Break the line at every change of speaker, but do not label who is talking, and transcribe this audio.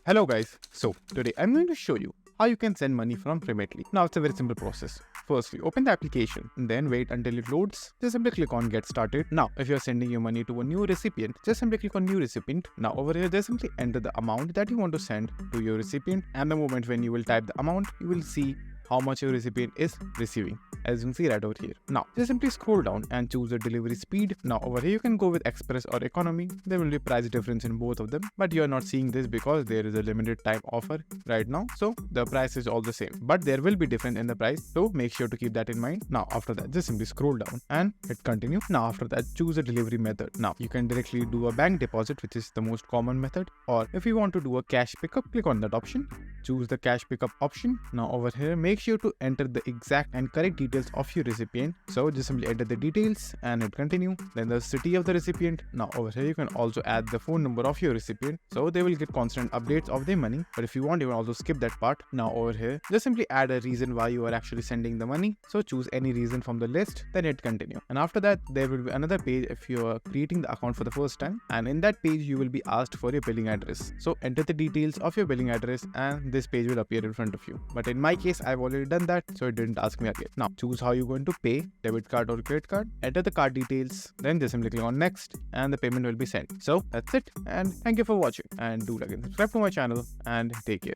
Hello guys, so today I'm going to show you how you can send money from Remitly. Now it's a very simple process. Firstly, open the application, then wait until it loads. Just simply click on get started. Now if you're sending your money to a new recipient, just simply click on new recipient. Now over here just simply enter the amount that you want to send to your recipient, and the moment when you will type the amount, you will see how much your recipient is receiving, as you can see right over here. Now just simply scroll down and choose the delivery speed. Now over here you can go with express or economy. There will be price difference in both of them, but you are not seeing this because there is a limited time offer right now, so the price is all the same, but there will be difference in the price, so make sure to keep that in mind. Now after that just simply scroll down and hit continue. Now after that choose a delivery method. Now you can directly do a bank deposit, which is the most common method, or if you want to do a cash pickup, click on that option, choose the cash pickup option. Now over here make sure to enter the exact and correct details of your recipient, so just simply enter the details and hit continue, then the city of the recipient. Now over here you can also add the phone number of your recipient, so they will get constant updates of their money, but if you want you can also skip that part. Now over here just simply add a reason why you are actually sending the money, so choose any reason from the list, then hit continue. And after that there will be another page if you are creating the account for the first time, and in that page you will be asked for your billing address, so enter the details of your billing address and this page will appear in front of you. But in my case I've already done that, so it didn't ask me again. Now choose how you're going to pay, debit card or credit card, enter the card details, then just simply click on next and the payment will be sent. So that's it, and thank you for watching, and do like and subscribe to my channel, and take care.